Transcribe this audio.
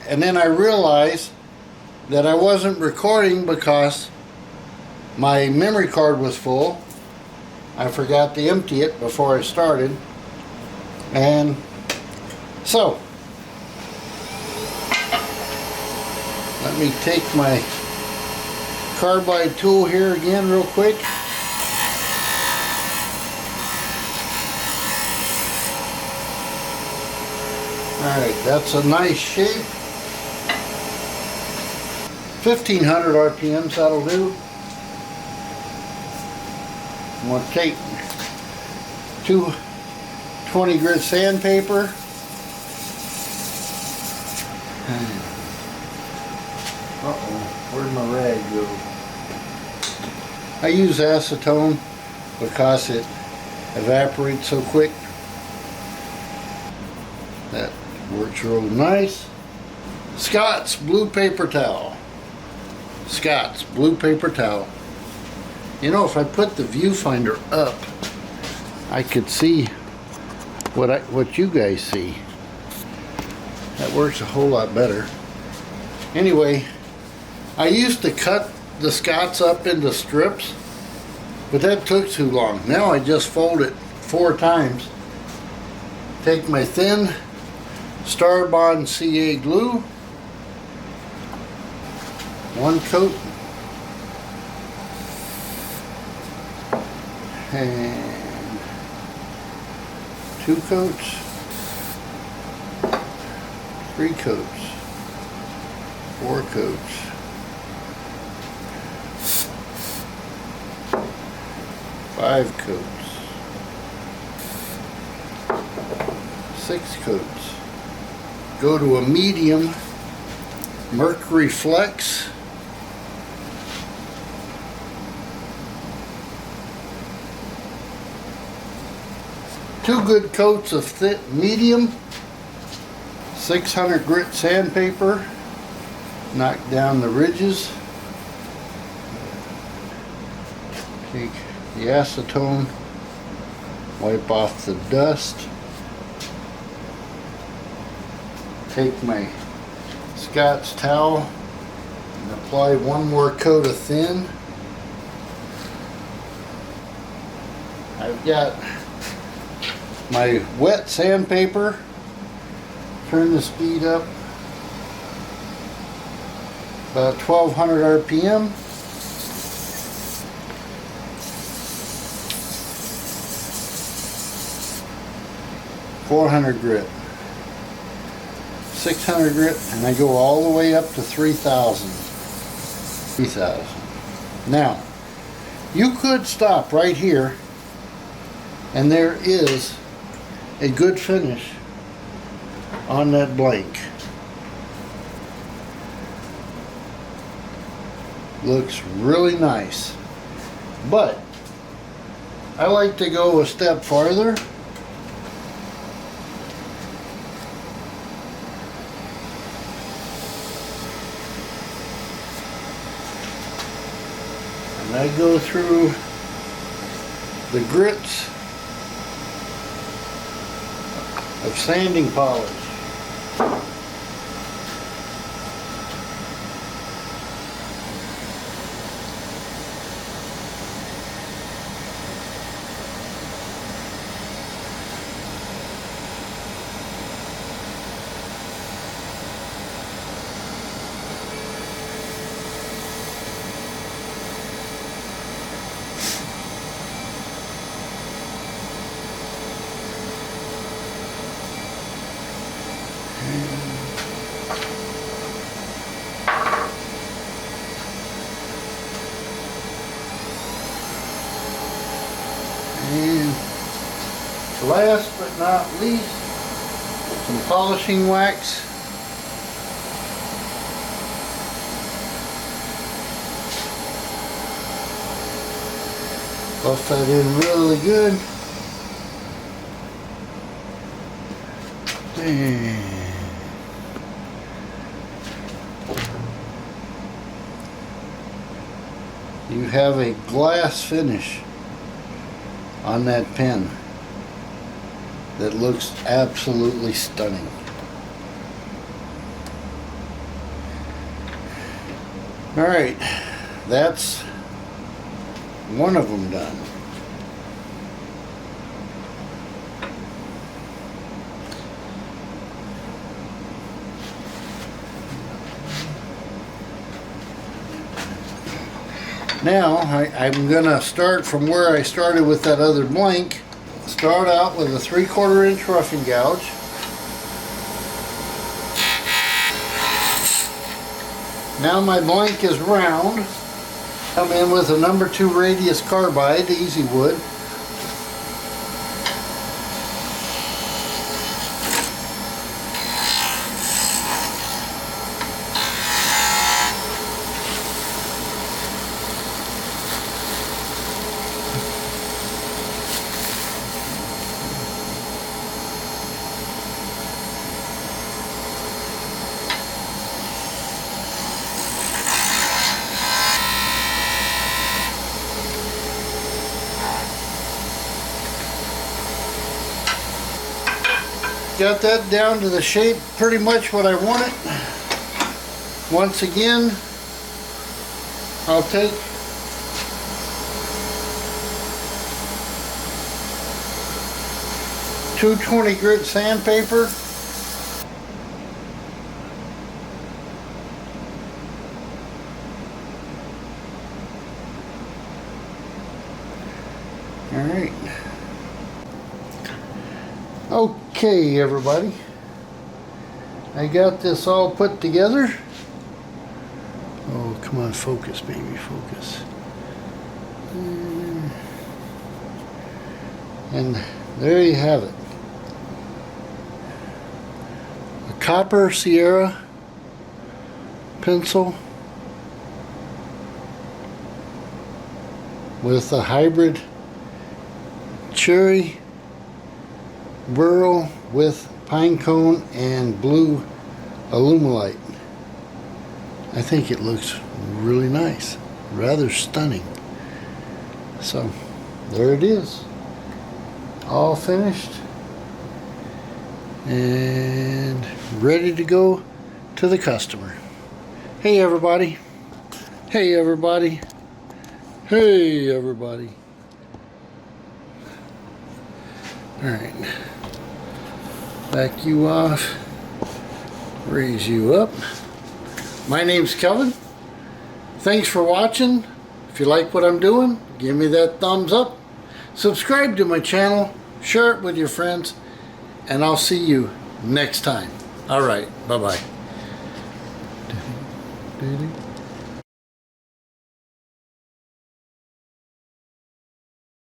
and then I realized that I wasn't recording because my memory card was full. I forgot to empty it before I started. And so, let me take my carbide tool here again real quick. Alright, that's a nice shape. 1500 RPMs, that'll do. I'm going to take 220 grit sandpaper. Uh-oh, where'd my rag go? I use acetone because it evaporates so quick. That works real nice. Scott's blue paper towel. Scott's blue paper towel. You know, if I put the viewfinder up, I could see what you guys see. That works a whole lot better. Anyway, I used to cut the Scott's up into strips, but that took too long. Now I just fold it 4 times. Take my thin Starbond CA glue, 1 coat, and 2 coats, 3 coats, 4 coats, 5 coats, 6 coats. Go to a medium Mercury Flex. Two good coats of thick medium. 600 grit sandpaper. Knock down the ridges. Take the acetone. Wipe off the dust. Take my Scott's towel and apply 1 more coat of thin. I've got my wet sandpaper. Turn the speed up about 1200 RPM. .400 grit. 600 grit, and I go all the way up to 3000. 3000. Now, you could stop right here, and there is a good finish on that blank. Looks really nice. But I like to go a step farther. I go through the grits of sanding polish. And last but not least, some polishing wax. Buff that in really good. And you have a glass finish on that pen that looks absolutely stunning. Alright, that's one of them done. Now I'm gonna start from where I started with that other blank. Start out with a 3/4 inch roughing gouge. Now my blank is round. Come in with a number 2 radius carbide, easy wood. Got that down to the shape pretty much what I want it. Once again, I'll take .220 grit sandpaper. All right. Okay, everybody, I got this all put together. Oh, come on, focus, baby, focus. And there you have it. A copper Sierra pencil with a hybrid cherry burl with Pinecone and blue Alumilite. I think it looks really nice, rather stunning. So there it is, all finished and ready to go to the customer. Hey everybody, hey everybody, hey everybody. All right, back you off, raise you up. My name's Kelvin. Thanks for watching. If you like what I'm doing, give me that thumbs up. Subscribe to my channel, share it with your friends, and I'll see you next time. All right, bye-bye.